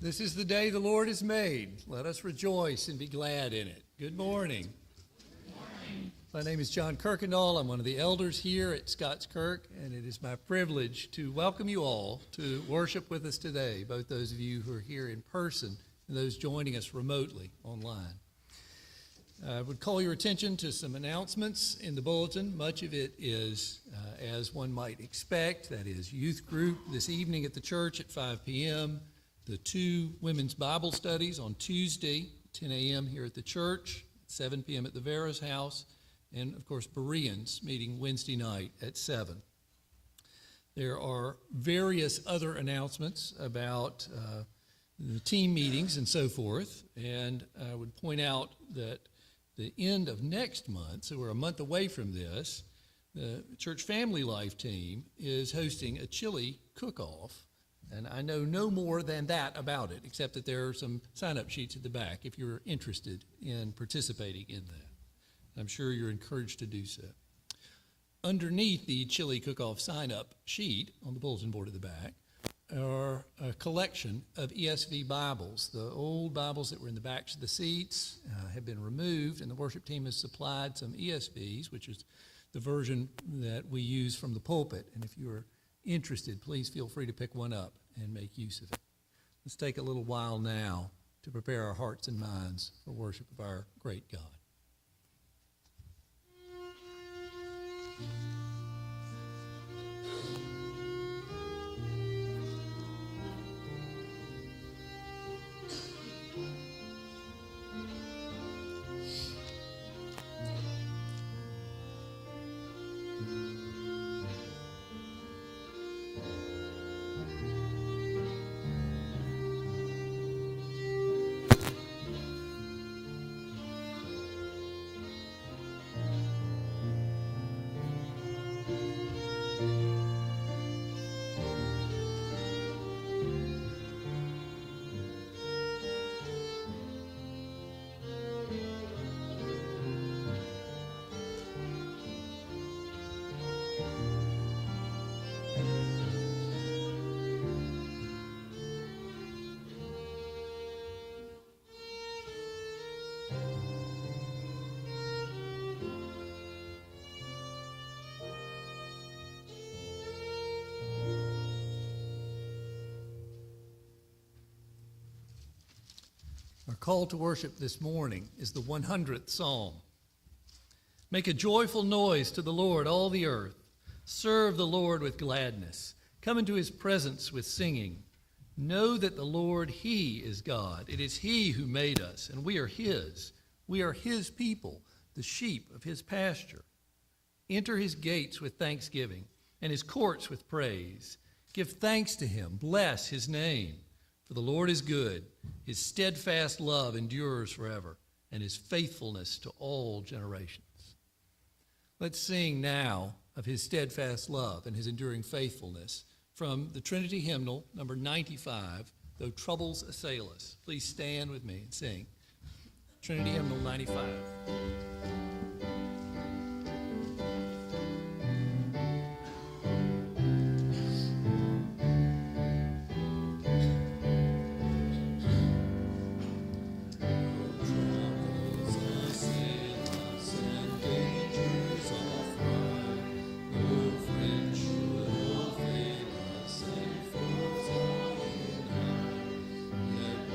This is the day the Lord has made. Let us rejoice and be glad in it. Good morning. Good morning. My name is John Kirkendall. I'm one of the elders here at Scots Kirk, and it is my privilege to welcome you all to worship with us today, both those of you who are here in person and those joining us remotely online. I would call your attention to some announcements in the bulletin. Much of it is, as one might expect, that is youth group this evening at the church at 5 p.m., the 2 women's Bible studies on Tuesday, 10 a.m. here at the church, 7 p.m. at the Vera's house, and, of course, Bereans meeting Wednesday night at 7. There are various other announcements about the team meetings and so forth, and I would point out that the end of next month, so we're a month away from this, the Church Family Life team is hosting a chili cook-off. And I know no more than that about it, except that there are some sign-up sheets at the back if you're interested in participating in that. I'm sure you're encouraged to do so. Underneath the chili cook-off sign-up sheet on the bulletin board at the back are a collection of ESV Bibles. The old Bibles that were in the backs of the seats have been removed, and the worship team has supplied some ESVs, which is the version that we use from the pulpit. And if you are interested, please feel free to pick one up and make use of it. Let's take a little while now to prepare our hearts and minds for worship of our great God. Our call to worship this morning is the 100th Psalm. Make a joyful noise to the Lord, all the earth. Serve the Lord with gladness. Come into his presence with singing. Know that the Lord, he is God. It is he who made us, and we are his. We are his people, the sheep of his pasture. Enter his gates with thanksgiving and his courts with praise. Give thanks to him. Bless his name. For the Lord is good, his steadfast love endures forever, and his faithfulness to all generations. Let's sing now of his steadfast love and his enduring faithfulness from the Trinity hymnal, number 95, Though Troubles Assail Us. Please stand with me and sing. Trinity hymnal 95.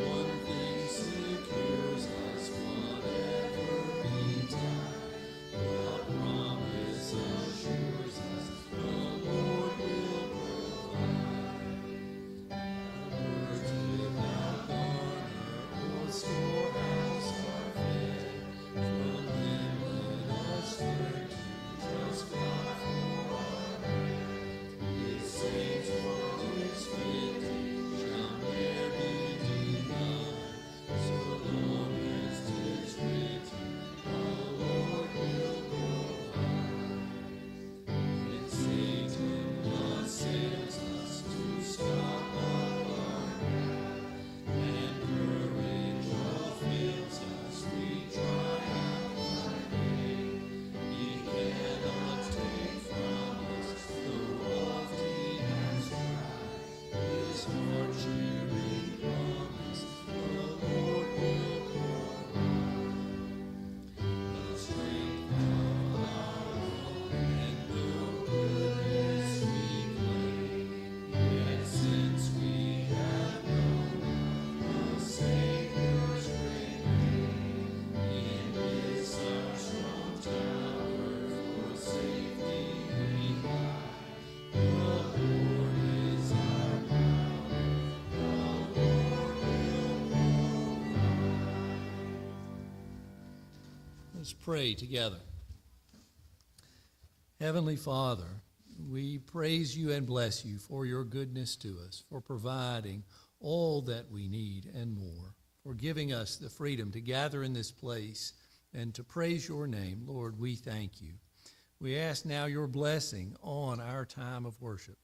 One thing secures us, whatever Let's pray together. Heavenly Father, we praise you and bless you for your goodness to us, for providing all that we need and more, for giving us the freedom to gather in this place and to praise your name. Lord, we thank you. We ask now your blessing on our time of worship,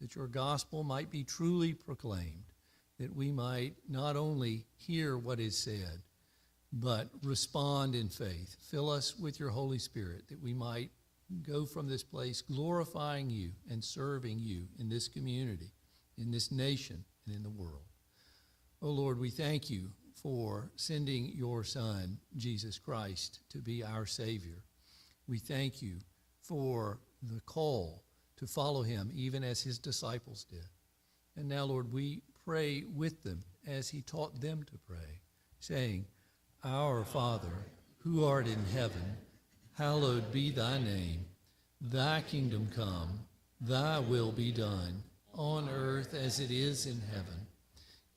that your gospel might be truly proclaimed, that we might not only hear what is said, but respond in faith. Fill us with your Holy Spirit, that we might go from this place glorifying you and serving you in this community, in this nation, and in the world. Oh Lord, we thank you for sending your Son, Jesus Christ, to be our Savior. We thank you for the call to follow him, even as his disciples did. And now, Lord, we pray with them as he taught them to pray, saying, Our Father, who art in heaven, hallowed be thy name. Thy kingdom come, thy will be done, on earth as it is in heaven.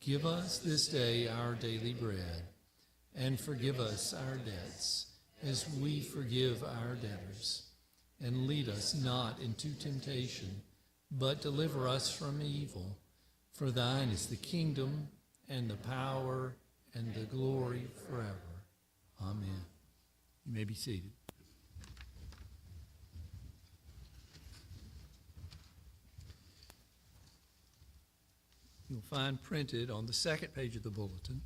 Give us this day our daily bread, and forgive us our debts, as we forgive our debtors. And lead us not into temptation, but deliver us from evil. For thine is the kingdom, and the power, and the glory forever. Amen. You may be seated. You'll find printed on the second page of the bulletin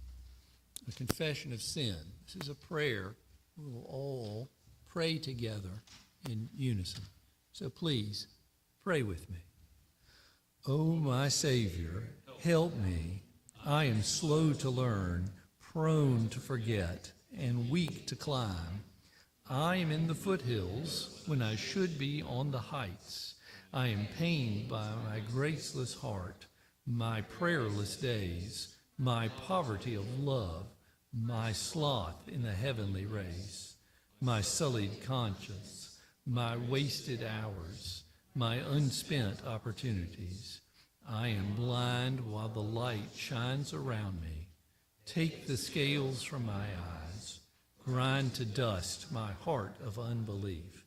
a confession of sin. This is a prayer we will all pray together in unison. So please, pray with me. O my Savior, help me. I am slow to learn, prone to forget, and weak to climb. I am in the foothills when I should be on the heights. I am pained by my graceless heart, my prayerless days, my poverty of love, my sloth in the heavenly race, my sullied conscience, my wasted hours, my unspent opportunities. I am blind while the light shines around me. Take the scales from my eyes, grind to dust my heart of unbelief.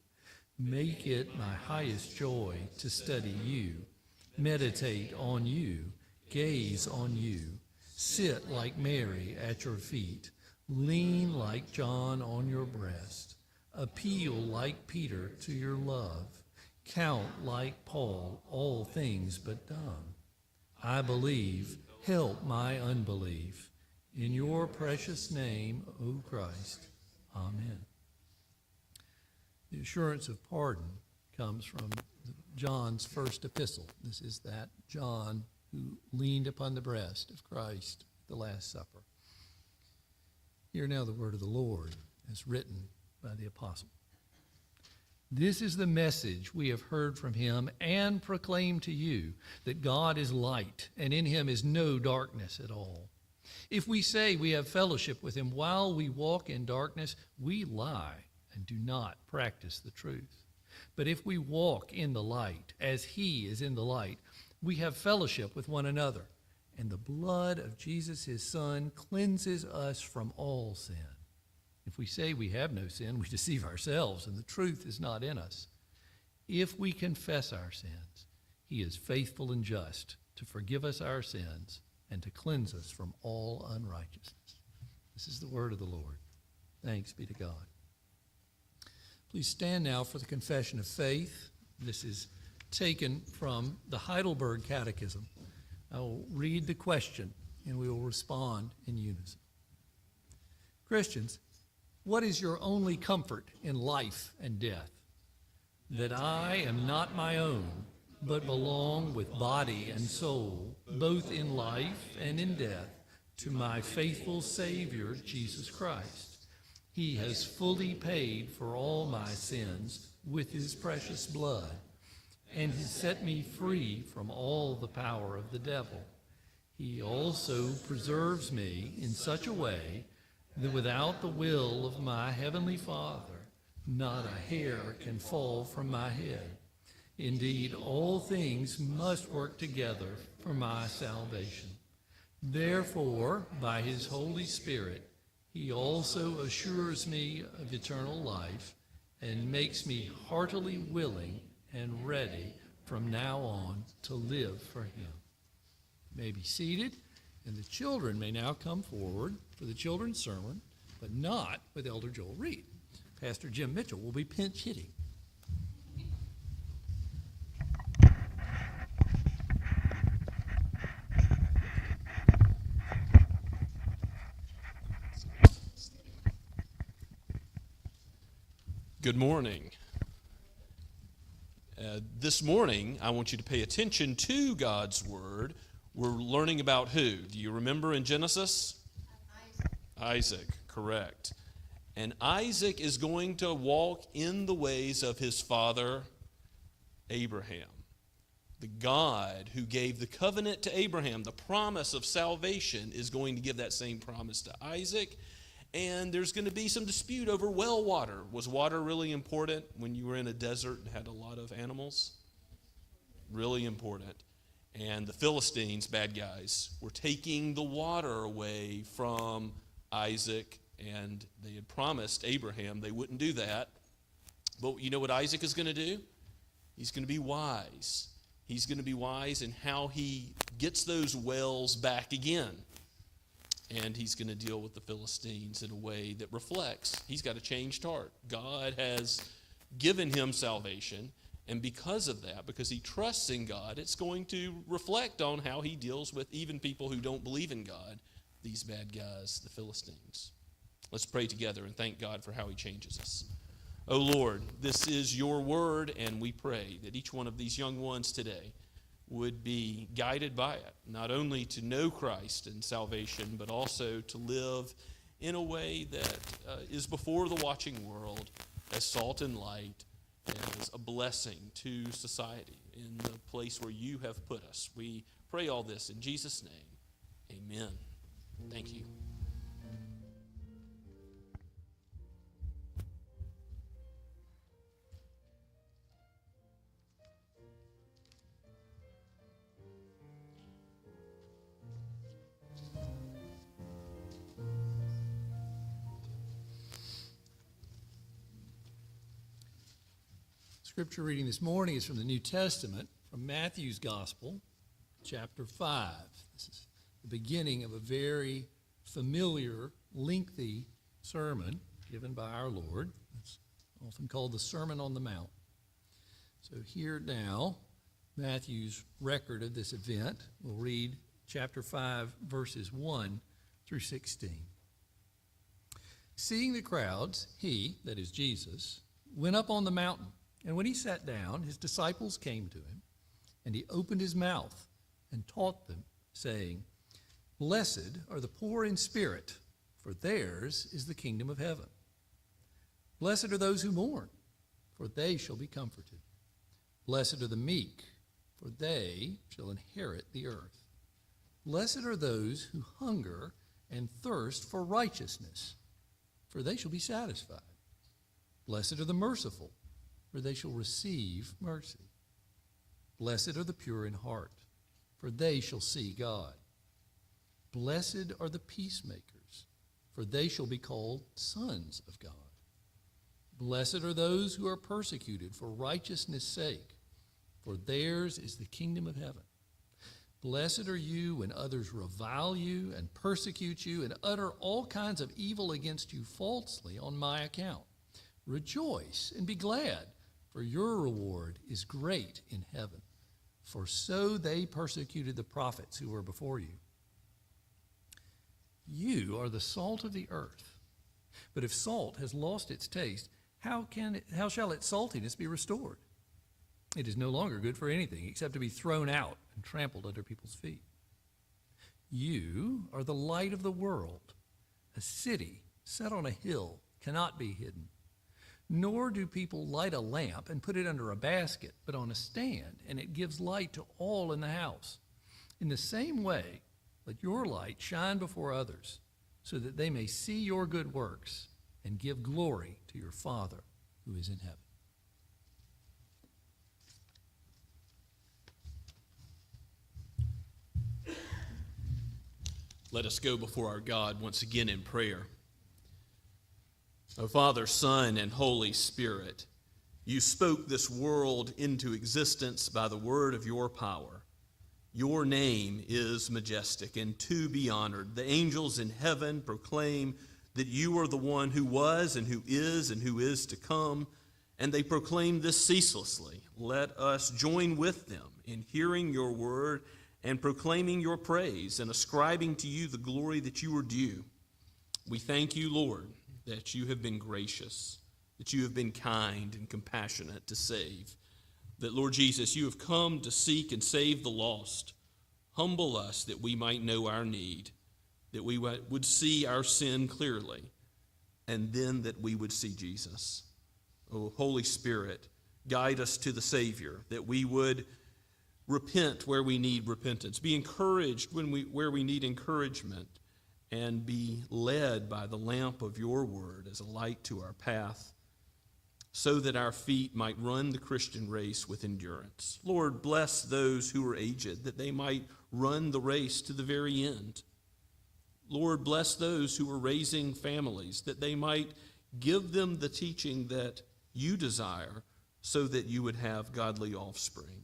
Make it my highest joy to study you, meditate on you, gaze on you, sit like Mary at your feet, lean like John on your breast, appeal like Peter to your love, count like Paul all things but dumb. I believe, help my unbelief. In your precious name, O Christ. Amen. The assurance of pardon comes from John's first epistle. This is that John who leaned upon the breast of Christ at the Last Supper. Hear now the word of the Lord as written by the apostle. This is the message we have heard from him and proclaim to you, that God is light, and in him is no darkness at all. If we say we have fellowship with him while we walk in darkness, we lie and do not practice the truth. But if we walk in the light, as he is in the light, we have fellowship with one another, and the blood of Jesus, his Son, cleanses us from all sin. If we say we have no sin, we deceive ourselves, and the truth is not in us. If we confess our sins, he is faithful and just to forgive us our sins and to cleanse us from all unrighteousness. This is the word of the Lord. Thanks be to God. Please stand now for the confession of faith. This is taken from the Heidelberg Catechism. I will read the question, and we will respond in unison. Christians, what is your only comfort in life and death? That I am not my own, but belong with body and soul, both in life and in death, to my faithful Savior, Jesus Christ. He has fully paid for all my sins with his precious blood, and has set me free from all the power of the devil. He also preserves me in such a way that without the will of my heavenly Father, not a hair can fall from my head. Indeed, all things must work together for my salvation. Therefore, by his Holy Spirit, He also assures me of eternal life and makes me heartily willing and ready from now on to live for him. You may be seated, and the children may now come forward for the children's sermon, but not with Elder Joel Reed. Pastor Jim Mitchell will be pinch hitting. Good morning. This morning, I want you to pay attention to God's Word. We're learning about who? Do you remember in Genesis? Isaac, correct. And Isaac is going to walk in the ways of his father, Abraham. The God who gave the covenant to Abraham, the promise of salvation, is going to give that same promise to Isaac. And there's going to be some dispute over well water. Was water really important when you were in a desert and had a lot of animals? Really important. And the Philistines, bad guys, were taking the water away from Isaac, and they had promised Abraham they wouldn't do that. But you know what Isaac is going to do? He's going to be wise. He's going to be wise in how he gets those wells back again. And he's going to deal with the Philistines in a way that reflects he's got a changed heart. God has given him salvation, and because of that, because he trusts in God, it's going to reflect on how he deals with even people who don't believe in God, these bad guys, the Philistines. Let's pray together and thank God for how he changes us. Oh Lord, this is your word, and we pray that each one of these young ones today would be guided by it, not only to know Christ and salvation, but also to live in a way that is before the watching world as salt and light, as a blessing to society in the place where you have put us. We pray all this in Jesus' name. Amen. Thank you. Scripture reading this morning is from the New Testament, from Matthew's Gospel, chapter 5. This is the beginning of a very familiar, lengthy sermon given by our Lord. It's often called the Sermon on the Mount. So here now, Matthew's record of this event. We'll read chapter 5, verses 1 through 16. Seeing the crowds, he, that is Jesus, went up on the mountain. And when he sat down, his disciples came to him, and he opened his mouth and taught them, saying, Blessed are the poor in spirit, for theirs is the kingdom of heaven. Blessed are those who mourn, for they shall be comforted. Blessed are the meek, for they shall inherit the earth. Blessed are those who hunger and thirst for righteousness, for they shall be satisfied. Blessed are the merciful, for they shall receive mercy. Blessed are the pure in heart, for they shall see God. Blessed are the peacemakers, for they shall be called sons of God. Blessed are those who are persecuted for righteousness' sake, for theirs is the kingdom of heaven. Blessed are you when others revile you and persecute you and utter all kinds of evil against you falsely on my account. Rejoice and be glad, for your reward is great in heaven. For so they persecuted the prophets who were before you. You are the salt of the earth. But if salt has lost its taste, how shall its saltiness be restored? It is no longer good for anything except to be thrown out and trampled under people's feet. You are the light of the world. A city set on a hill cannot be hidden. Nor do people light a lamp and put it under a basket, but on a stand, and it gives light to all in the house. In the same way, let your light shine before others, so that they may see your good works and give glory to your Father who is in heaven. Let us go before our God once again in prayer. O Father, Son, and Holy Spirit, you spoke this world into existence by the word of your power. Your name is majestic and to be honored. The angels in heaven proclaim that you are the one who was and who is to come, and they proclaim this ceaselessly. Let us join with them in hearing your word and proclaiming your praise and ascribing to you the glory that you are due. We thank you, Lord, that you have been gracious, that you have been kind and compassionate to save, that, Lord Jesus, you have come to seek and save the lost. Humble us that we might know our need, that we would see our sin clearly, and then that we would see Jesus. Oh, Holy Spirit, guide us to the Savior, that we would repent where we need repentance, be encouraged where we need encouragement, and be led by the lamp of your word as a light to our path, so that our feet might run the Christian race with endurance. Lord, bless those who are aged, that they might run the race to the very end. Lord, bless those who are raising families, that they might give them the teaching that you desire, so that you would have godly offspring.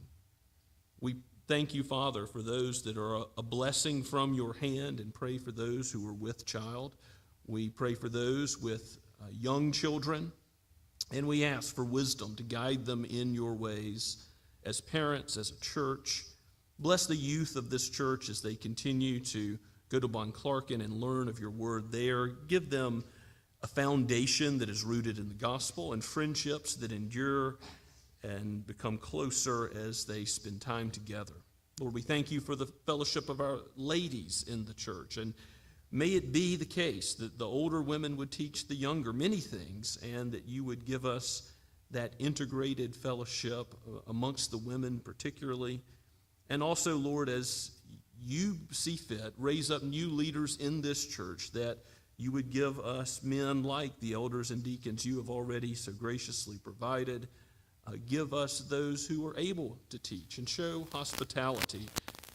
We thank you, Father, for those that are a blessing from your hand, and pray for those who are with child. We pray for those with young children, and we ask for wisdom to guide them in your ways as parents, as a church. Bless the youth of this church as they continue to go to Bon Clarkin and learn of your word there. Give them a foundation that is rooted in the gospel and friendships that endure and become closer as they spend time together. Lord, we thank you for the fellowship of our ladies in the church, and may it be the case that the older women would teach the younger many things, and that you would give us that integrated fellowship amongst the women particularly. And also, Lord, as you see fit, raise up new leaders in this church, that you would give us men like the elders and deacons you have already so graciously provided. Give us those who are able to teach and show hospitality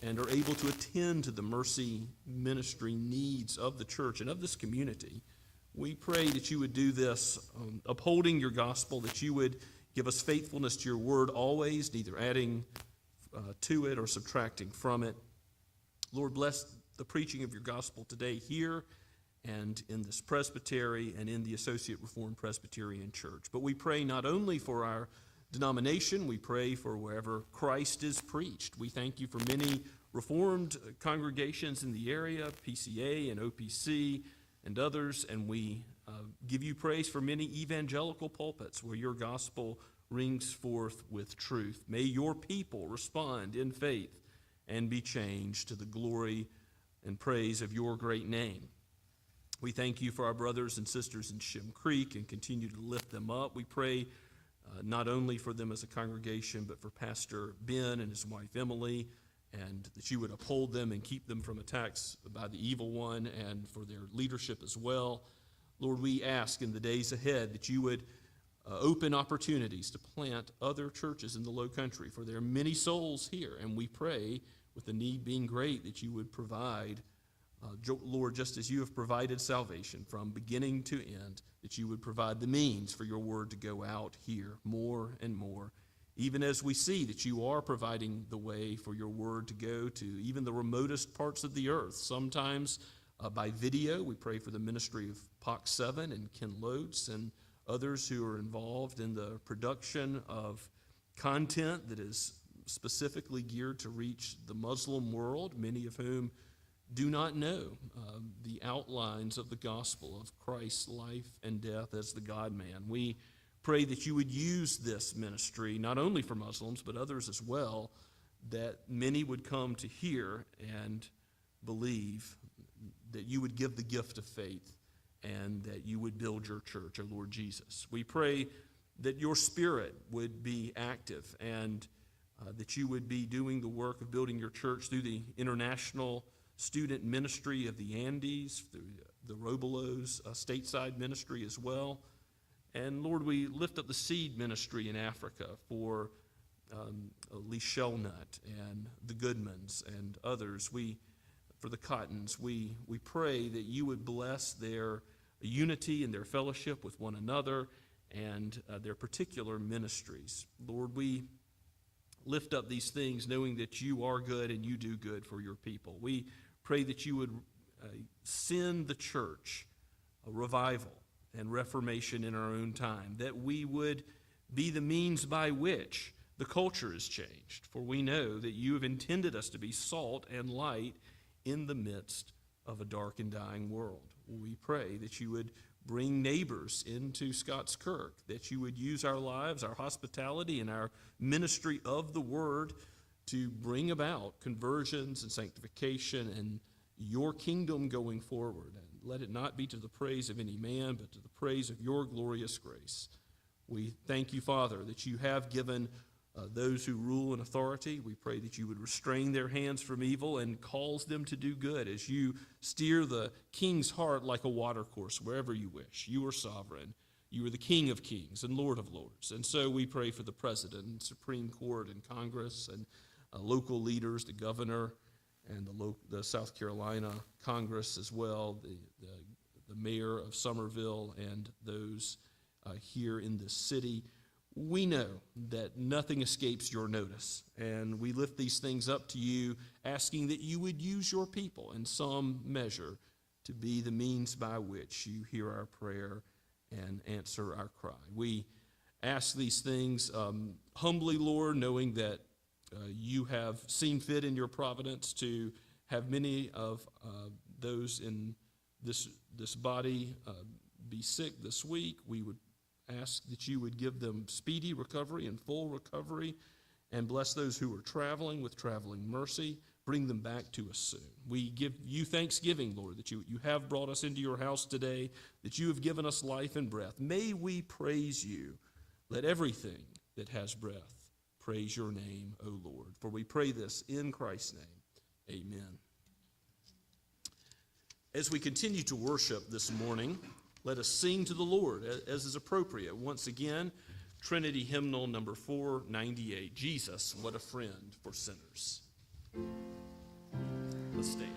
and are able to attend to the mercy ministry needs of the church and of this community. We pray that you would do this, upholding your gospel, that you would give us faithfulness to your word always, neither adding to it or subtracting from it. Lord, bless the preaching of your gospel today here and in this presbytery and in the Associate Reformed Presbyterian Church. But we pray not only for our denomination, we pray for wherever Christ is preached. We thank you for many Reformed congregations in the area, PCA and OPC and others, and we give you praise for many evangelical pulpits where your gospel rings forth with truth. May your people respond in faith and be changed to the glory and praise of your great name. We thank you for our brothers and sisters in Shem Creek and continue to lift them up. We pray not only for them as a congregation, but for Pastor Ben and his wife Emily, and that you would uphold them and keep them from attacks by the evil one, and for their leadership as well. Lord, we ask in the days ahead that you would open opportunities to plant other churches in the Low Country, for there are many souls here, and we pray, with the need being great, that you would provide, Lord, just as you have provided salvation from beginning to end, that you would provide the means for your word to go out here more and more, even as we see that you are providing the way for your word to go to even the remotest parts of the earth, sometimes by video. We pray for the ministry of POC 7 and Ken Loates and others who are involved in the production of content that is specifically geared to reach the Muslim world, many of whom do not know the outlines of the gospel of Christ's life and death as the God-man. We pray that you would use this ministry, not only for Muslims, but others as well, that many would come to hear and believe, that you would give the gift of faith, and that you would build your church, O Lord Jesus. We pray that your Spirit would be active, and that you would be doing the work of building your church through the international student ministry of the Andes, through the Robolos stateside ministry as well. And Lord, we lift up the seed ministry in Africa for Lee Shellnut and the Goodmans and others. For the Cottons, we pray that you would bless their unity in their fellowship with one another and their particular ministries. Lord, we lift up these things knowing that you are good and you do good for your people. We pray that you would send the church a revival and reformation in our own time, that we would be the means by which the culture is changed. For we know that you have intended us to be salt and light in the midst of a dark and dying world. We pray that you would bring neighbors into Scots Kirk, that you would use our lives, our hospitality, and our ministry of the word to bring about conversions and sanctification and your kingdom going forward. And let it not be to the praise of any man, but to the praise of your glorious grace. We thank you, Father, that you have given those who rule in authority. We pray that you would restrain their hands from evil and cause them to do good as you steer the king's heart like a watercourse wherever you wish. You are sovereign. You are the King of kings and Lord of lords. And so we pray for the President and Supreme Court and Congress and local leaders, the governor and the South Carolina Congress as well, the mayor of Somerville and those here in this city. We know that nothing escapes your notice, and we lift these things up to you, asking that you would use your people in some measure to be the means by which you hear our prayer and answer our cry. We ask these things humbly, Lord, knowing that you have seen fit in your providence to have many of those in this body be sick this week. We would ask that you would give them speedy recovery and full recovery, and bless those who are traveling with traveling mercy. Bring them back to us soon. We give you thanksgiving, Lord, that you have brought us into your house today, that you have given us life and breath. May we praise you. Let everything that has breath praise your name, O Lord. For we pray this in Christ's name. Amen. As we continue to worship this morning, let us sing to the Lord as is appropriate. Once again, Trinity Hymnal number 498, Jesus, What a Friend for Sinners. Let's stand.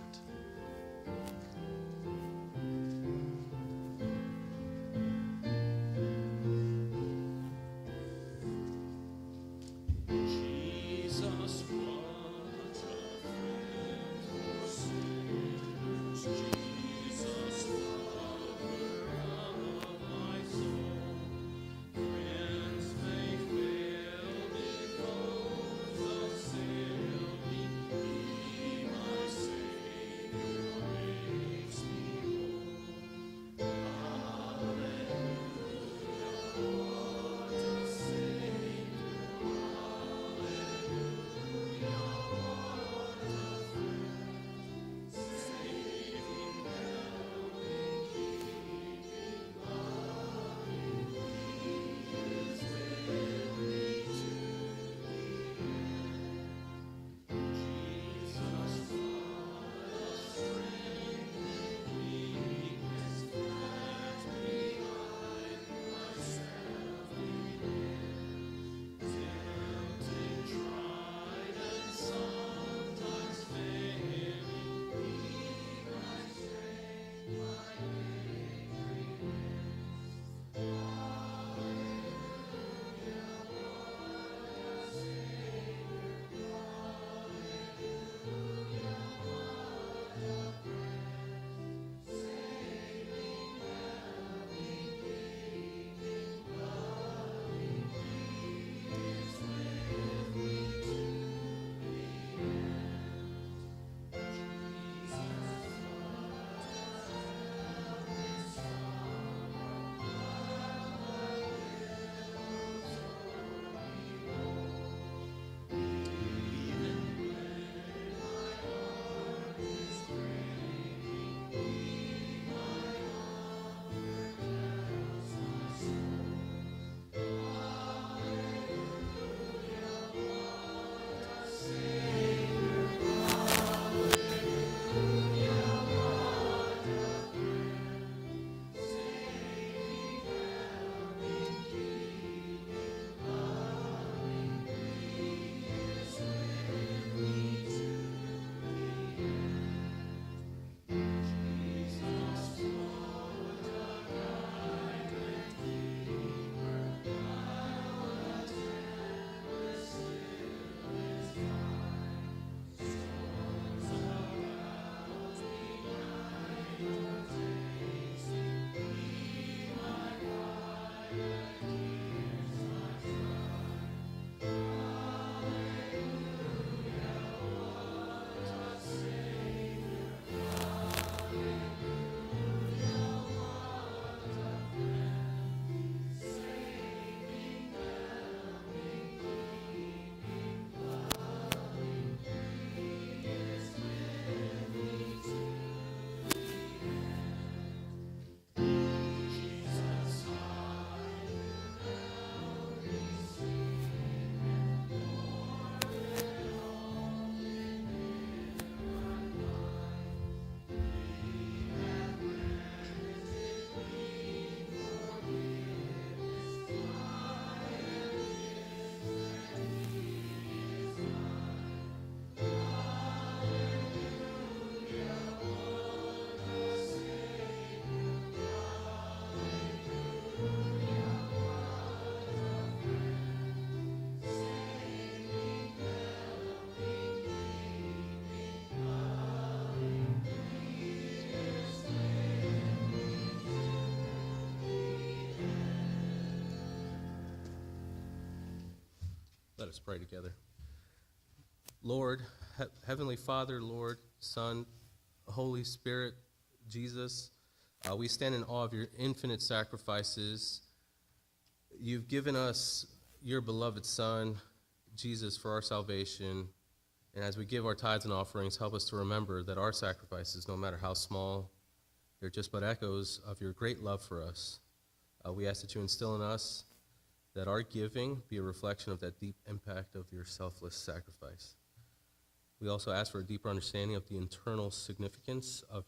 Let us pray together. Lord, Heavenly Father, Lord, Son, Holy Spirit, Jesus, we stand in awe of your infinite sacrifices. You've given us your beloved Son, Jesus, for our salvation. And as we give our tithes and offerings, help us to remember that our sacrifices, no matter how small, they're just but echoes of your great love for us. We ask that you instill in us that our giving be a reflection of that deep impact of your selfless sacrifice. We also ask for a deeper understanding of the internal significance of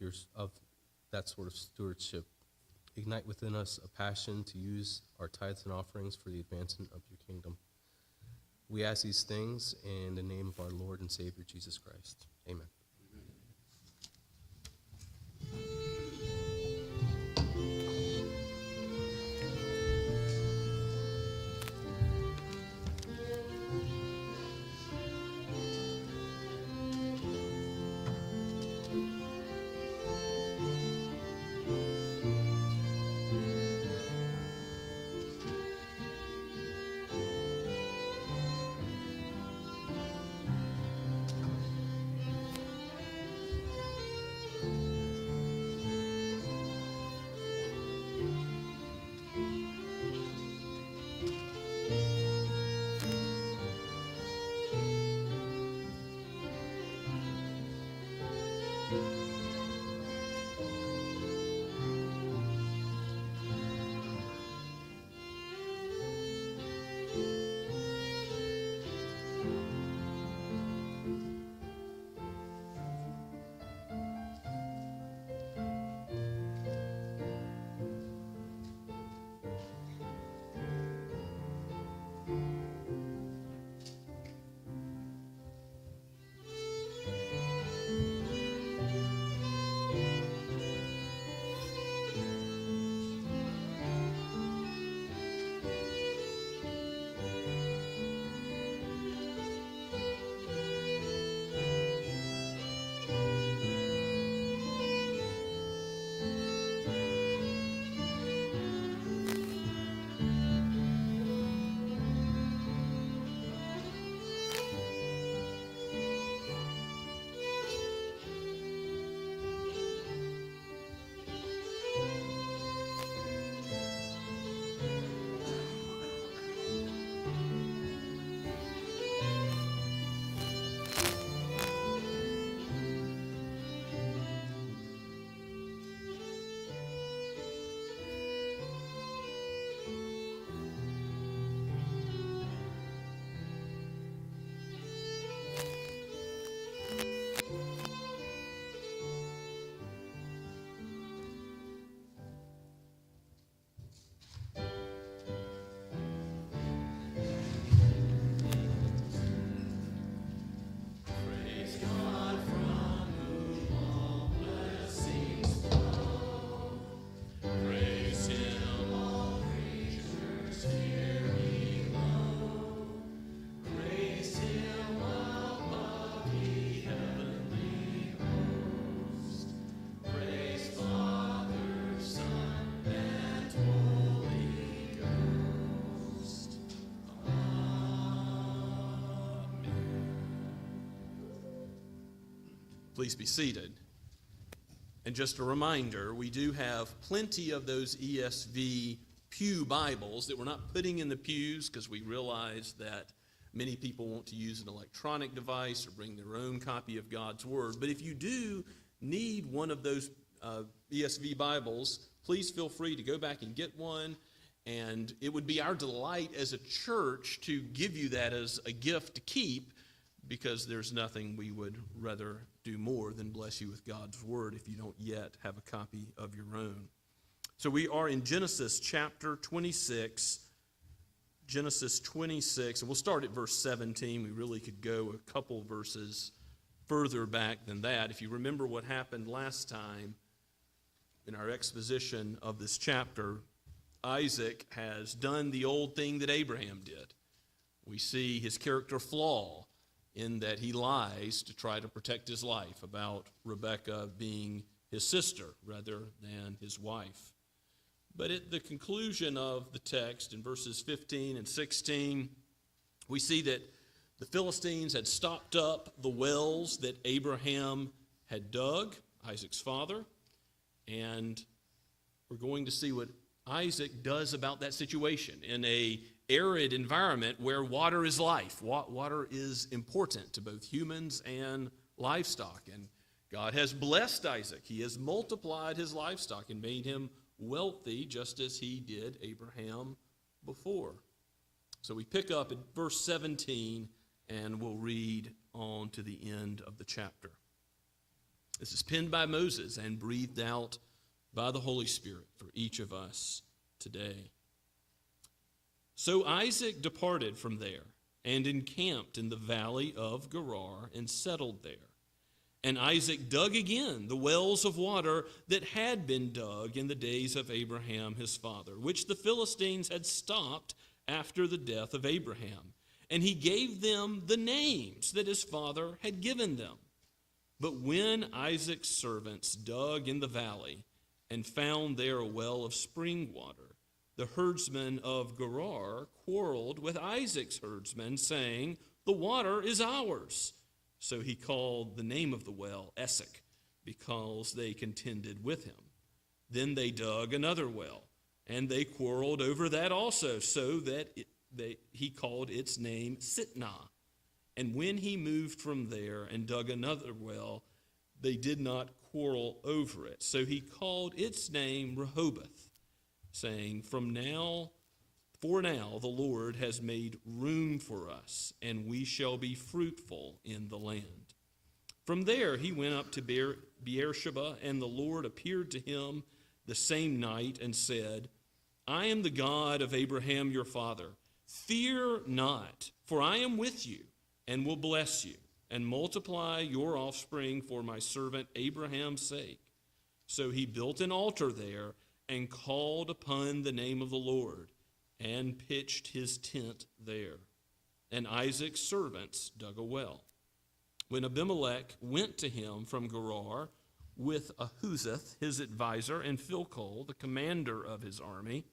that sort of stewardship. Ignite within us a passion to use our tithes and offerings for the advancement of your kingdom. We ask these things in the name of our Lord and Savior, Jesus Christ. Amen. Please be seated. And just a reminder, we do have plenty of those ESV pew Bibles that we're not putting in the pews because we realize that many people want to use an electronic device or bring their own copy of God's Word. But if you do need one of those ESV Bibles, please feel free to go back and get one. And it would be our delight as a church to give you that as a gift to keep, because there's nothing we would rather do more than bless you with God's Word if you don't yet have a copy of your own. So we are in Genesis chapter 26. Genesis 26, and we'll start at verse 17. We really could go a couple verses further back than that. If you remember what happened last time in our exposition of this chapter, Isaac has done the old thing that Abraham did. We see his character flaw in that he lies to try to protect his life about Rebekah being his sister rather than his wife. But at the conclusion of the text in verses 15 and 16, we see that the Philistines had stopped up the wells that Abraham had dug, Isaac's father, and we're going to see what Isaac does about that situation in an arid environment where water is life. Water is important to both humans and livestock, and God has blessed Isaac. He has multiplied his livestock and made him wealthy just as he did Abraham before. So we pick up at verse 17 and we'll read on to the end of the chapter. This is penned by Moses and breathed out by the Holy Spirit for each of us today. So Isaac departed from there and encamped in the valley of Gerar and settled there. And Isaac dug again the wells of water that had been dug in the days of Abraham his father, which the Philistines had stopped after the death of Abraham. And he gave them the names that his father had given them. But when Isaac's servants dug in the valley and found there a well of spring water, the herdsmen of Gerar quarreled with Isaac's herdsmen, saying, "The water is ours." So he called the name of the well Esek, because they contended with him. Then they dug another well, and they quarreled over that also, so that he called its name Sitnah. And when he moved from there and dug another well, they did not quarrel over it. So he called its name Rehoboth, saying, For now the Lord has made room for us, and we shall be fruitful in the land. From there he went up to Beersheba, and the Lord appeared to him the same night and said, I am the God of Abraham your father. Fear not, for I am with you, and will bless you, and multiply your offspring for my servant Abraham's sake. So he built an altar there, and called upon the name of the Lord, and pitched his tent there. And Isaac's servants dug a well. When Abimelech went to him from Gerar with Ahuzeth, his advisor, and Philcol, the commander of his army,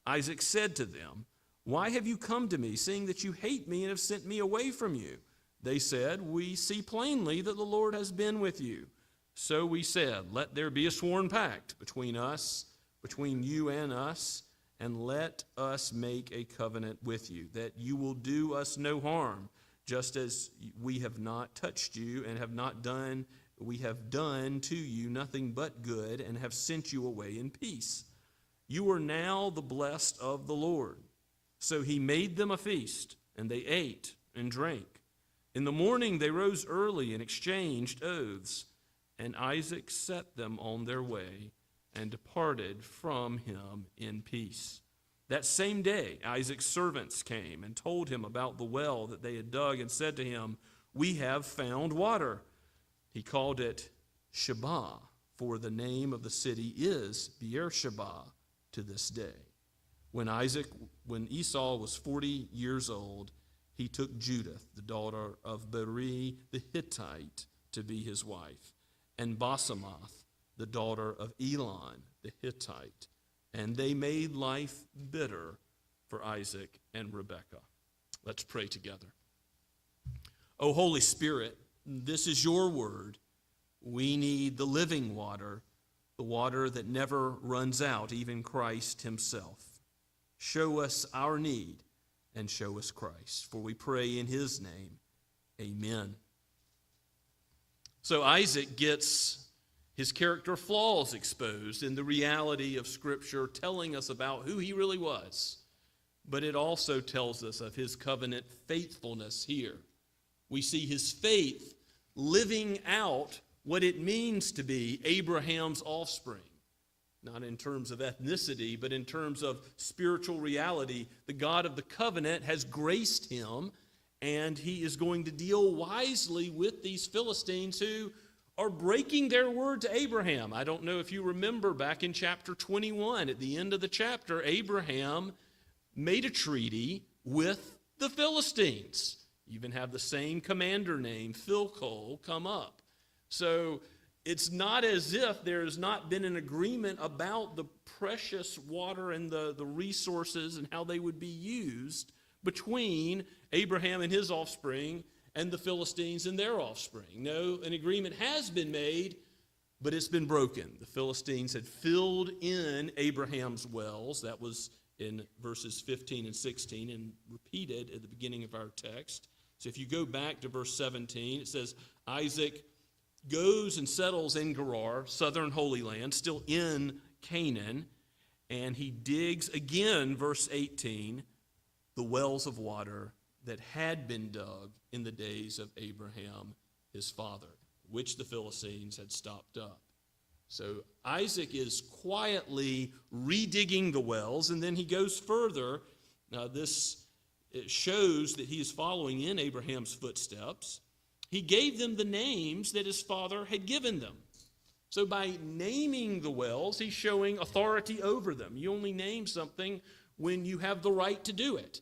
Isaac said to them, Why have you come to me, seeing that you hate me and have sent me away from you? They said, We see plainly that the Lord has been with you. So we said, Let there be a sworn pact between you and us, and let us make a covenant with you, that you will do us no harm, just as we have not touched you and we have done to you nothing but good, and have sent you away in peace. You are now the blessed of the Lord. So he made them a feast, and they ate and drank. In the morning they rose early and exchanged oaths, and Isaac set them on their way and departed from him in peace. That same day Isaac's servants came and told him about the well that they had dug, and said to him, We have found water. He called it Sheba, for the name of the city is Beersheba to this day. When Esau was 40 years old, he took Judith, the daughter of Beri the Hittite, to be his wife, and Basemath, the daughter of Elon the Hittite, and they made life bitter for Isaac and Rebekah. Let's pray together. O Holy Spirit, this is your word. We need the living water, the water that never runs out, even Christ himself. Show us our need and show us Christ, for we pray in his name. Amen. So Isaac gets his character flaws exposed in the reality of Scripture, telling us about who he really was. But it also tells us of his covenant faithfulness here. We see his faith living out what it means to be Abraham's offspring. Not in terms of ethnicity, but in terms of spiritual reality. The God of the covenant has graced him, and he is going to deal wisely with these Philistines who are breaking their word to Abraham. I don't know if you remember back in chapter 21, at the end of the chapter, Abraham made a treaty with the Philistines. You even have the same commander name, Philcol, come up. So it's not as if there has not been an agreement about the precious water and the resources and how they would be used, between Abraham and his offspring and the Philistines and their offspring. No, an agreement has been made, but it's been broken. The Philistines had filled in Abraham's wells. That was in verses 15 and 16 and repeated at the beginning of our text. So if you go back to verse 17, it says, Isaac goes and settles in Gerar, southern Holy Land, still in Canaan, and he digs again, verse 18, the wells of water that had been dug in the days of Abraham, his father, which the Philistines had stopped up. So Isaac is quietly redigging the wells, and then he goes further. Now it shows that he is following in Abraham's footsteps. He gave them the names that his father had given them. So by naming the wells, he's showing authority over them. You only name something when you have the right to do it.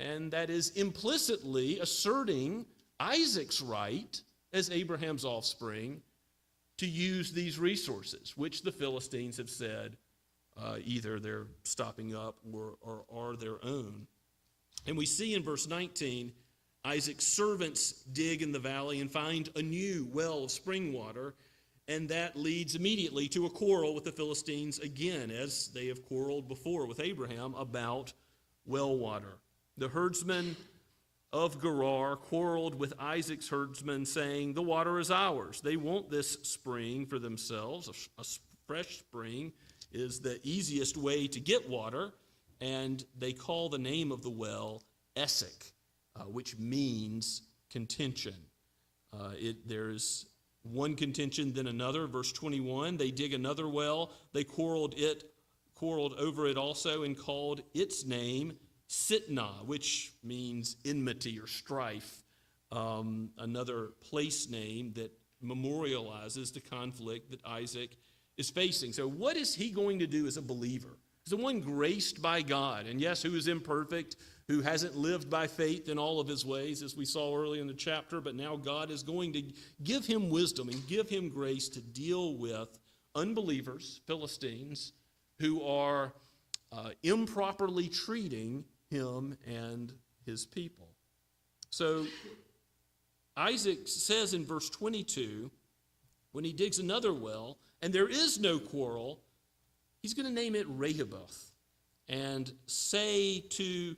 And that is implicitly asserting Isaac's right as Abraham's offspring to use these resources, which the Philistines have said either they're stopping up or are their own. And we see in verse 19, Isaac's servants dig in the valley and find a new well of spring water, and that leads immediately to a quarrel with the Philistines again, as they have quarreled before with Abraham about well water. The herdsmen of Gerar quarreled with Isaac's herdsmen, saying, the water is ours. They want this spring for themselves. A fresh spring is the easiest way to get water, and they call the name of the well Esek, which means contention. There's one contention, then another. Verse 21, they dig another well. They quarreled over it also, and called its name Sitnah, which means enmity or strife, another place name that memorializes the conflict that Isaac is facing. So what is he going to do as a believer? As the one graced by God, and yes, who is imperfect, who hasn't lived by faith in all of his ways, as we saw earlier in the chapter, but now God is going to give him wisdom and give him grace to deal with unbelievers, Philistines, who are improperly treating him and his people. So Isaac says in verse 22, when he digs another well, and there is no quarrel, he's going to name it Rehoboth and say to,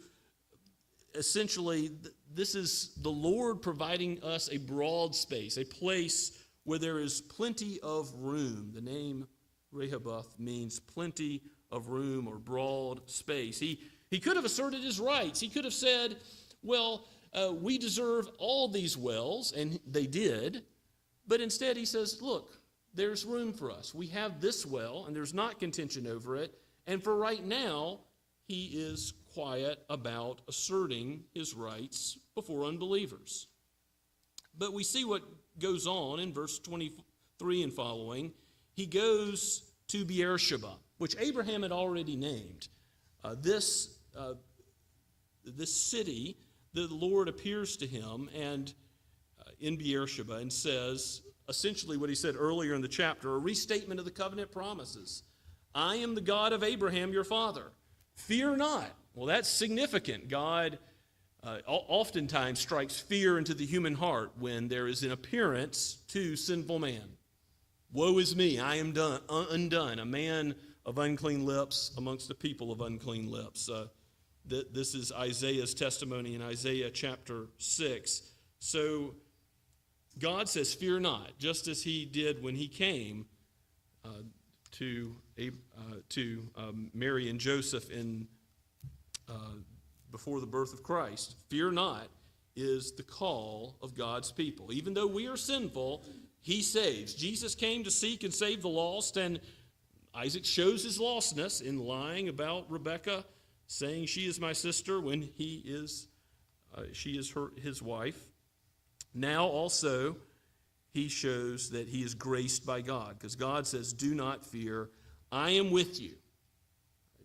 essentially, this is the Lord providing us a broad space, a place where there is plenty of room. The name Rehoboth means plenty of room or broad space. He could have asserted his rights. He could have said, well, we deserve all these wells, and they did. But instead he says, look, there's room for us. We have this well, and there's not contention over it. And for right now, he is quiet about asserting his rights before unbelievers. But we see what goes on in verse 23 and following. He goes to Beersheba, which Abraham had already named. This city, the Lord appears to him and in Beersheba and says essentially what he said earlier in the chapter, a restatement of the covenant promises. I am the God of Abraham, your father. Fear not. Well, that's significant. God oftentimes strikes fear into the human heart when there is an appearance to sinful man. Woe is me, I am undone, a man of unclean lips amongst the people of unclean lips. This is Isaiah's testimony in Isaiah chapter 6. So God says, fear not, just as he did when he came to Mary and Joseph before the birth of Christ. Fear not is the call of God's people. Even though we are sinful, he saves. Jesus came to seek and save the lost, and Isaac shows his lostness in lying about Rebekah, saying she is my sister when she is his wife. Now also he shows that he is graced by God, because God says, do not fear, I am with you.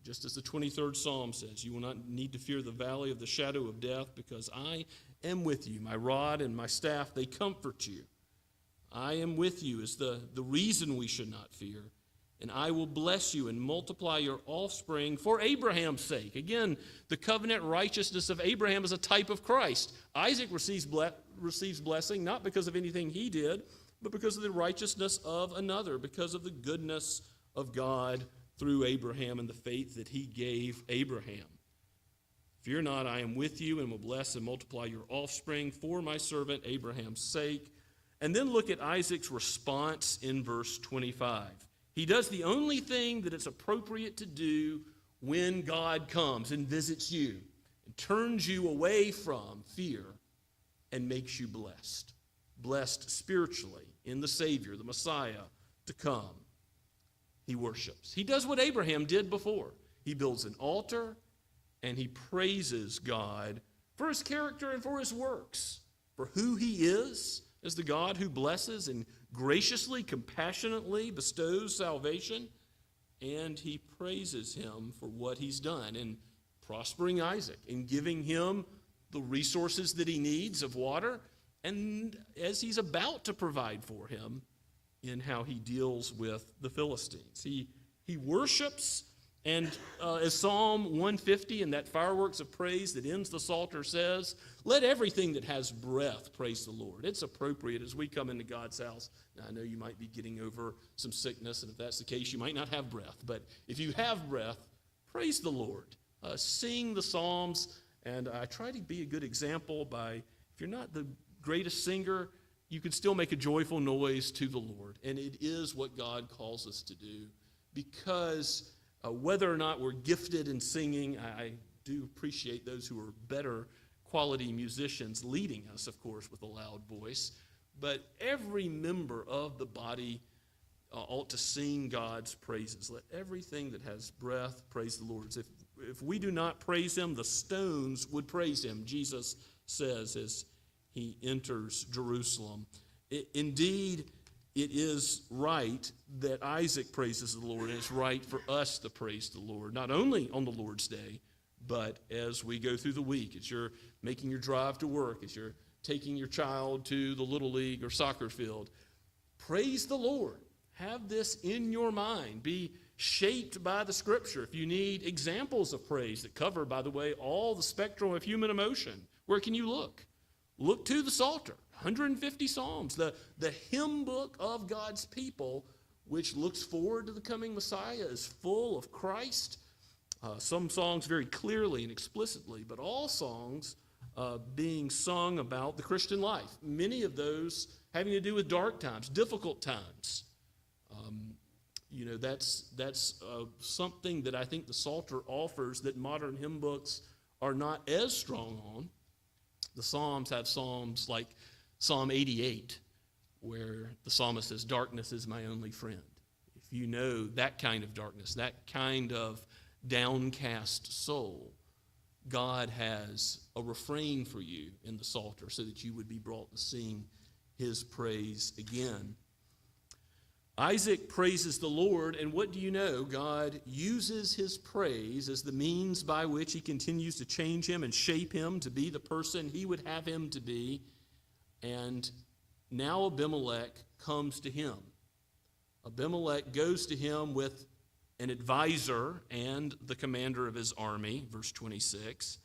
Just as the 23rd Psalm says, you will not need to fear the valley of the shadow of death, because I am with you. My rod and my staff, they comfort you. I am with you is the reason we should not fear. and I will bless you and multiply your offspring for Abraham's sake. Again, the covenant righteousness of Abraham is a type of Christ. Isaac receives blessing not because of anything he did, but because of the righteousness of another, because of the goodness of God through Abraham and the faith that he gave Abraham. Fear not, I am with you and will bless and multiply your offspring for my servant Abraham's sake. And then look at Isaac's response in verse 25. He does the only thing that it's appropriate to do when God comes and visits you and turns you away from fear and makes you blessed. Blessed spiritually in the Savior, the Messiah, to come. He worships. He does what Abraham did before. He builds an altar and he praises God for his character and for his works, for who he is as the God who blesses and graciously, compassionately bestows salvation. And he praises him for what he's done in prospering Isaac and giving him the resources that he needs of water, and as he's about to provide for him in how he deals with the Philistines. He worships, and as Psalm 150 and that fireworks of praise that ends the Psalter says, let everything that has breath praise the Lord. It's appropriate as we come into God's house. Now, I know you might be getting over some sickness, and if that's the case, you might not have breath. But if you have breath, praise the Lord. Sing the Psalms, and I try to be a good example by, if you're not the greatest singer, you can still make a joyful noise to the Lord. And it is what God calls us to do, because whether or not we're gifted in singing, I do appreciate those who are better quality musicians leading us, of course, with a loud voice. But every member of the body ought to sing God's praises. Let everything that has breath praise the Lord. If we do not praise him, the stones would praise him, Jesus says as he enters Jerusalem. Indeed, it is right that Isaac praises the Lord, and it's right for us to praise the Lord, not only on the Lord's day, but as we go through the week, as you're making your drive to work, as you're taking your child to the Little League or soccer field. Praise the Lord. Have this in your mind. Be shaped by the Scripture. If you need examples of praise that cover, by the way, all the spectrum of human emotion, where can you look? Look to the Psalter, 150 Psalms, the hymn book of God's people, which looks forward to the coming Messiah, is full of Christ. Some songs very clearly and explicitly, but all songs being sung about the Christian life. Many of those having to do with dark times, difficult times. That's something that I think the Psalter offers that modern hymn books are not as strong on. The Psalms have psalms like Psalm 88, where the psalmist says, darkness is my only friend. If you know that kind of darkness, that kind of downcast soul, God has a refrain for you in the Psalter so that you would be brought to sing his praise again. Isaac praises the Lord, and what do you know? God uses his praise as the means by which he continues to change him and shape him to be the person he would have him to be. And now Abimelech comes to him. Abimelech goes to him with an advisor and the commander of his army, verse 26.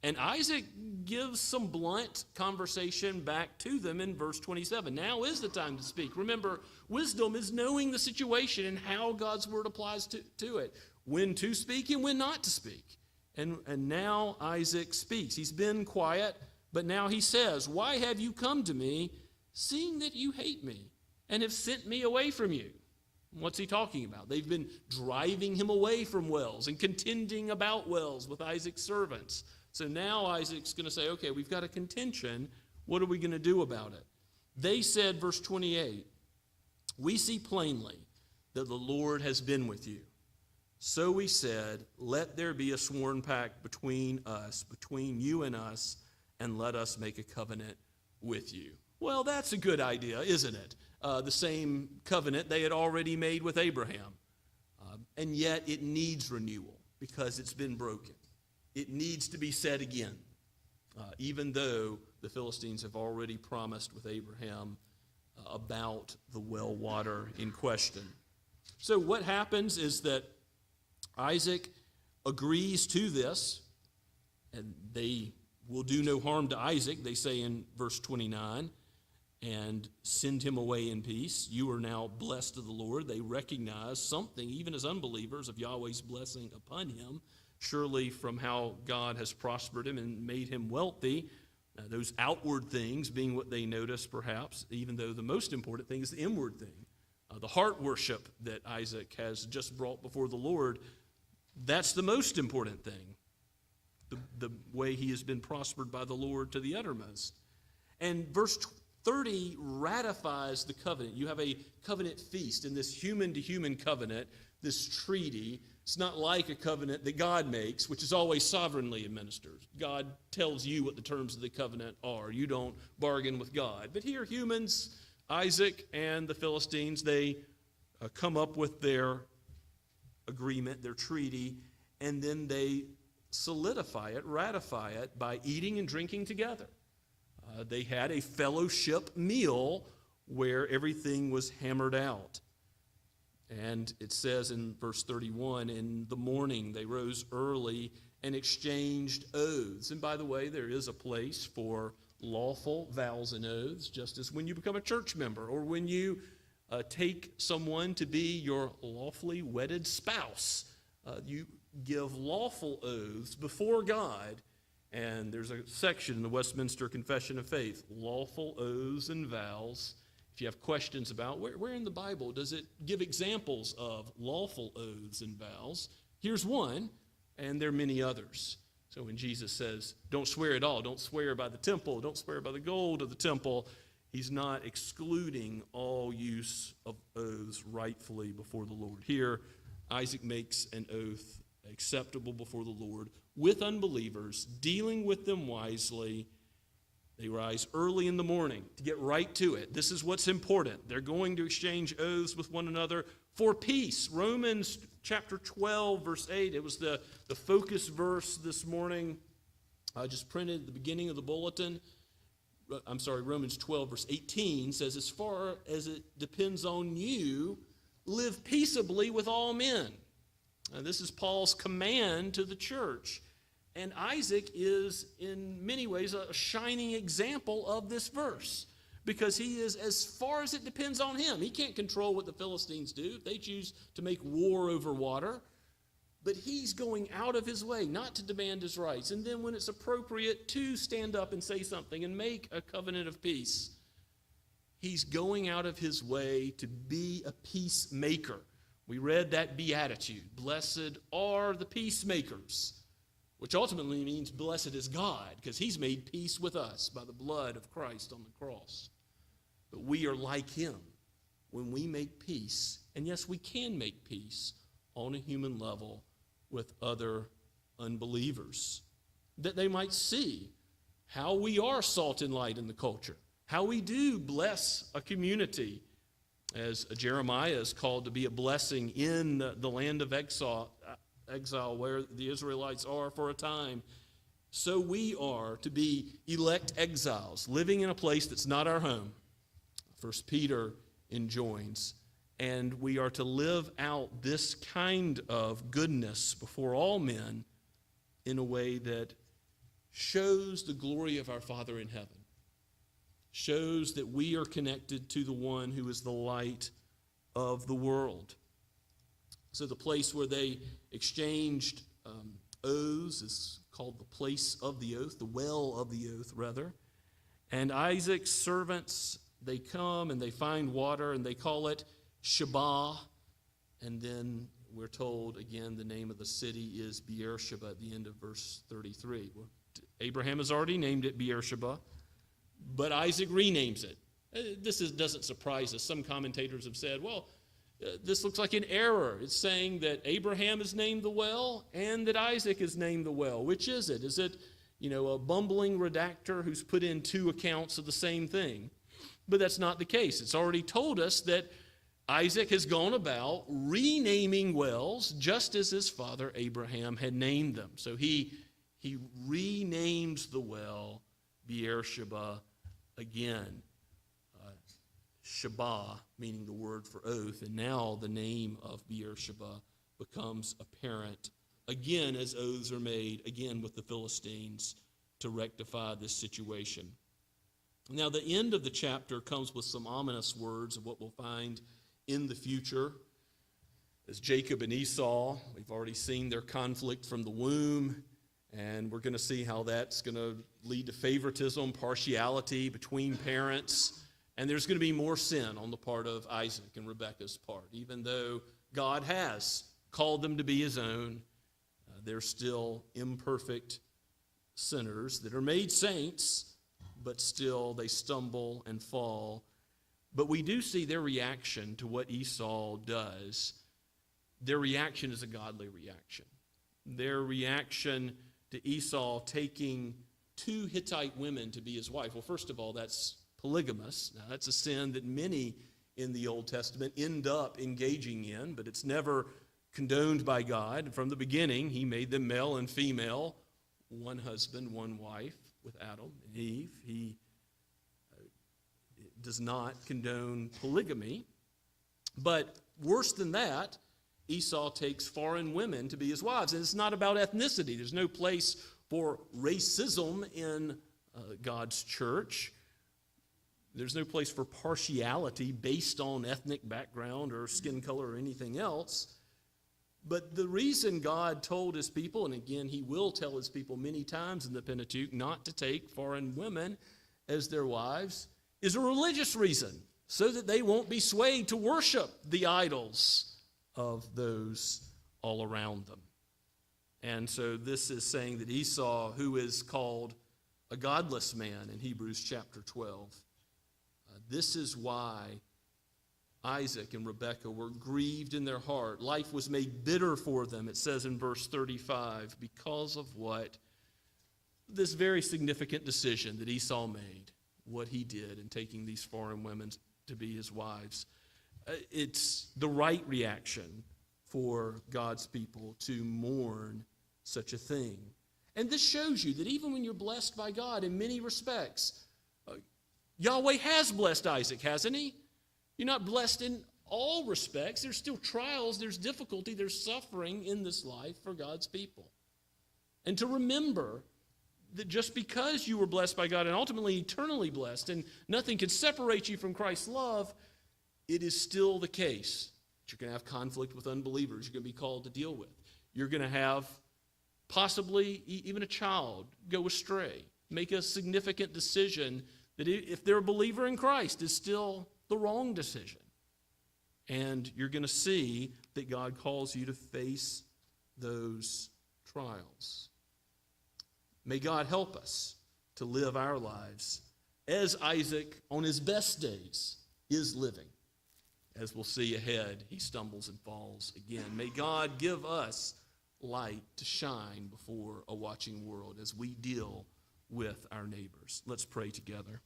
And Isaac gives some blunt conversation back to them in verse 27. Now is the time to speak. Remember, wisdom is knowing the situation and how God's word applies to it. When to speak and when not to speak. And now Isaac speaks. He's been quiet, but now he says, why have you come to me, seeing that you hate me and have sent me away from you? What's he talking about? They've been driving him away from wells and contending about wells with Isaac's servants. So now Isaac's going to say, okay, we've got a contention. What are we going to do about it? They said, verse 28, we see plainly that the Lord has been with you. So we said, let there be a sworn pact between us, between you and us, and let us make a covenant with you. Well, that's a good idea, isn't it? The same covenant they had already made with Abraham. And yet it needs renewal because it's been broken. It needs to be said again, even though the Philistines have already promised with Abraham about the well water in question. So what happens is that Isaac agrees to this, and they will do no harm to Isaac, they say in verse 29, and send him away in peace. You are now blessed of the Lord. They recognize something, even as unbelievers, of Yahweh's blessing upon him, surely from how God has prospered him and made him wealthy. Those outward things being what they notice, perhaps, even though the most important thing is the inward thing. The heart worship that Isaac has just brought before the Lord, that's the most important thing. The way he has been prospered by the Lord to the uttermost. And verse 30 ratifies the covenant. You have a covenant feast in this human-to-human covenant, this treaty. It's not like a covenant that God makes, which is always sovereignly administered. God tells you what the terms of the covenant are. You don't bargain with God. But here, humans, Isaac and the Philistines, they come up with their agreement, their treaty, and then they solidify it, ratify it by eating and drinking together. They had a fellowship meal where everything was hammered out. And it says in verse 31, in the morning they rose early and exchanged oaths. And by the way, there is a place for lawful vows and oaths, just as when you become a church member or when you take someone to be your lawfully wedded spouse. You give lawful oaths before God. And there's a section in the Westminster Confession of Faith, lawful oaths and vows. If you have questions about where in the Bible does it give examples of lawful oaths and vows, here's one, and there are many others. So when Jesus says, don't swear at all, don't swear by the temple, don't swear by the gold of the temple, he's not excluding all use of oaths rightfully before the Lord. Here, Isaac makes an oath acceptable before the Lord with unbelievers, dealing with them wisely. They rise early in the morning to get right to it. This is what's important. They're going to exchange oaths with one another for peace. Romans chapter 12, verse 8. It was the focus verse this morning. I just printed at the beginning of the bulletin. Romans 12, verse 18 says, as far as it depends on you, live peaceably with all men. This is Paul's command to the church. And Isaac is, in many ways, a shining example of this verse because he is, as far as it depends on him. He can't control what the Philistines do if they choose to make war over water. But he's going out of his way not to demand his rights. And then when it's appropriate to stand up and say something and make a covenant of peace, he's going out of his way to be a peacemaker. We read that beatitude, blessed are the peacemakers, which ultimately means blessed is God, because he's made peace with us by the blood of Christ on the cross. But we are like him when we make peace, and yes, we can make peace on a human level with other unbelievers, that they might see how we are salt and light in the culture, how we do bless a community, as Jeremiah is called to be a blessing in the land of exile where the Israelites are for a time. So we are to be elect exiles, living in a place that's not our home. 1 Peter enjoins. And we are to live out this kind of goodness before all men in a way that shows the glory of our Father in heaven. Shows that we are connected to the one who is the light of the world. So the place where they exchanged oaths is called the place of the oath, the well of the oath, rather. And Isaac's servants, they come and they find water and they call it Sheba. And then we're told, again, the name of the city is Beersheba at the end of verse 33. Well, Abraham has already named it Beersheba, but Isaac renames it. This doesn't surprise us. Some commentators have said, well, this looks like an error. It's saying that Abraham is named the well and that Isaac is named the well. Which is it? Is it, a bumbling redactor who's put in two accounts of the same thing? But that's not the case. It's already told us that Isaac has gone about renaming wells just as his father Abraham had named them. So he renames the well Beersheba again. Shabbat, meaning the word for oath, and now the name of Beersheba becomes apparent again as oaths are made, again with the Philistines, to rectify this situation. Now, the end of the chapter comes with some ominous words of what we'll find in the future. As Jacob and Esau, we've already seen their conflict from the womb, and we're going to see how that's going to lead to favoritism, partiality between parents, and there's going to be more sin on the part of Isaac and Rebekah's part. Even though God has called them to be his own, they're still imperfect sinners that are made saints, but still they stumble and fall. But we do see their reaction to what Esau does. Their reaction is a godly reaction. Their reaction to Esau taking 2 Hittite women to be his wife. Well, first of all, that's polygamous. Now, that's a sin that many in the Old Testament end up engaging in, but it's never condoned by God. From the beginning, he made them male and female, one husband, one wife, with Adam and Eve. He does not condone polygamy. But worse than that, Esau takes foreign women to be his wives. And it's not about ethnicity. There's no place for racism in God's church. There's no place for partiality based on ethnic background or skin color or anything else. But the reason God told his people, and again, he will tell his people many times in the Pentateuch not to take foreign women as their wives, is a religious reason, so that they won't be swayed to worship the idols of those all around them. And so this is saying that Esau, who is called a godless man in Hebrews chapter 12, this is why Isaac and Rebekah were grieved in their heart. Life was made bitter for them, it says in verse 35, because of what? This very significant decision that Esau made, what he did in taking these foreign women to be his wives. It's the right reaction for God's people to mourn such a thing. And this shows you that even when you're blessed by God in many respects, Yahweh has blessed Isaac, hasn't he? You're not blessed in all respects. There's still trials, there's difficulty, there's suffering in this life for God's people. And to remember that just because you were blessed by God and ultimately eternally blessed and nothing can separate you from Christ's love, it is still the case that you're going to have conflict with unbelievers you're going to be called to deal with. You're going to have possibly even a child go astray, make a significant decision that if they're a believer in Christ is still the wrong decision. And you're going to see that God calls you to face those trials. May God help us to live our lives as Isaac on his best days is living. As we'll see ahead, he stumbles and falls again. May God give us light to shine before a watching world as we deal with our neighbors. Let's pray together.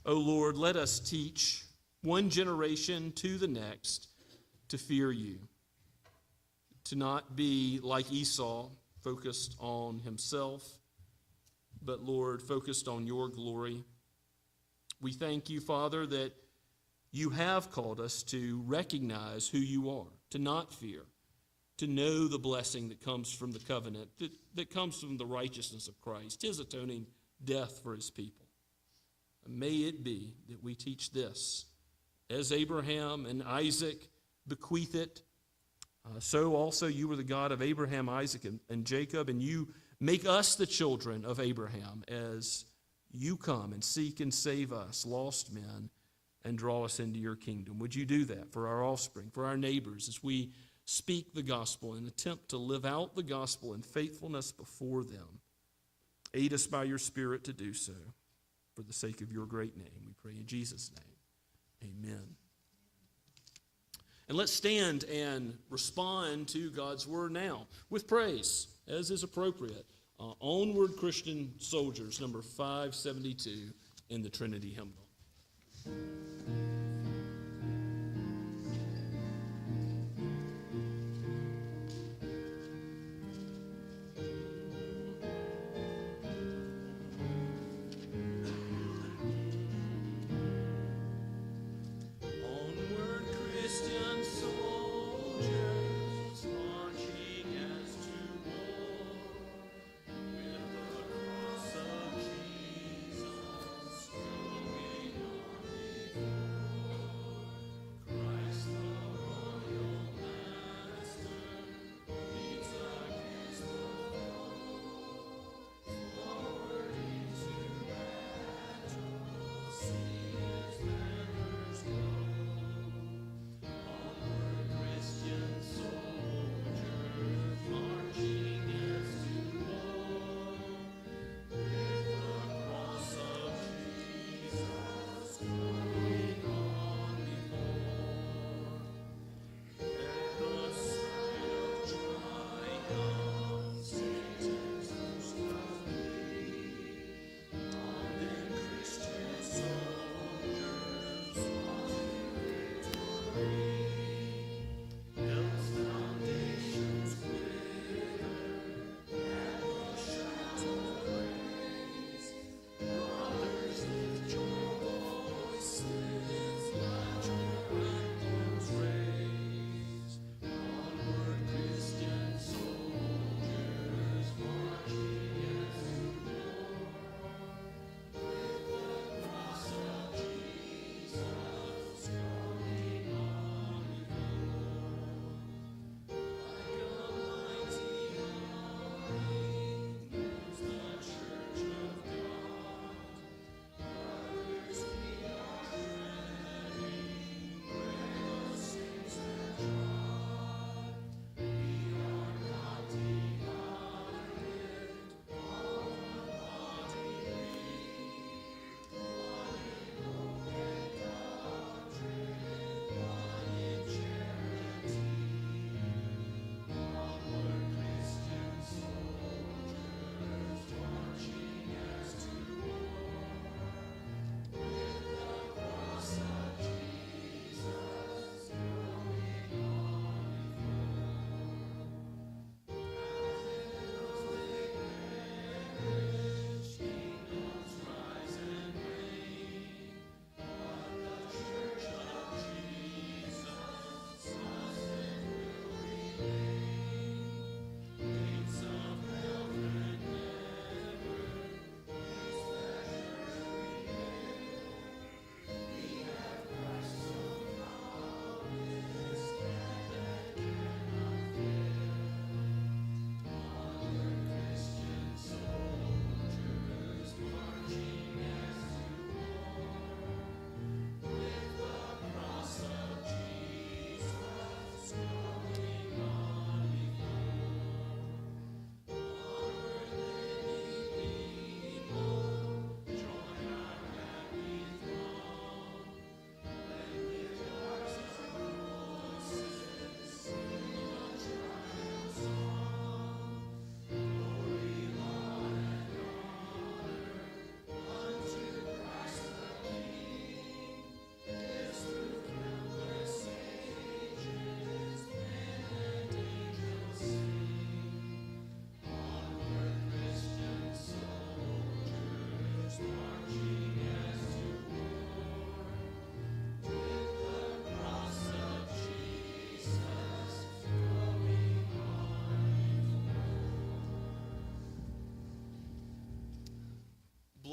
O Lord, let us teach one generation to the next to fear you, to not be like Esau, focused on himself, but Lord, focused on your glory. We thank you, Father, that you have called us to recognize who you are, to not fear, to know the blessing that comes from the covenant, that comes from the righteousness of Christ, his atoning death for his people. May it be that we teach this as Abraham and Isaac bequeath it. So also you were the God of Abraham, Isaac, and Jacob, and you make us the children of Abraham as you come and seek and save us, lost men, and draw us into your kingdom. Would you do that for our offspring, for our neighbors, as we speak the gospel and attempt to live out the gospel in faithfulness before them? Aid us by your Spirit to do so. For the sake of your great name, we pray in Jesus' name. Amen. And let's stand and respond to God's word now with praise, as is appropriate. Onward Christian Soldiers, number 572 in the Trinity hymnal.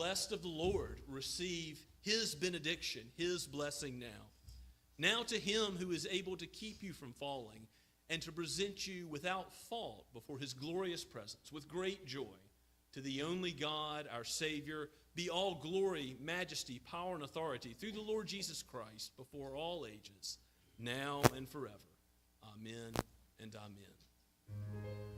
blessed of the Lord receive his benediction, his blessing now. Now to him who is able to keep you from falling and to present you without fault before his glorious presence with great joy, to the only God, our Savior, be all glory, majesty, power, and authority through the Lord Jesus Christ before all ages, now and forever. Amen and amen.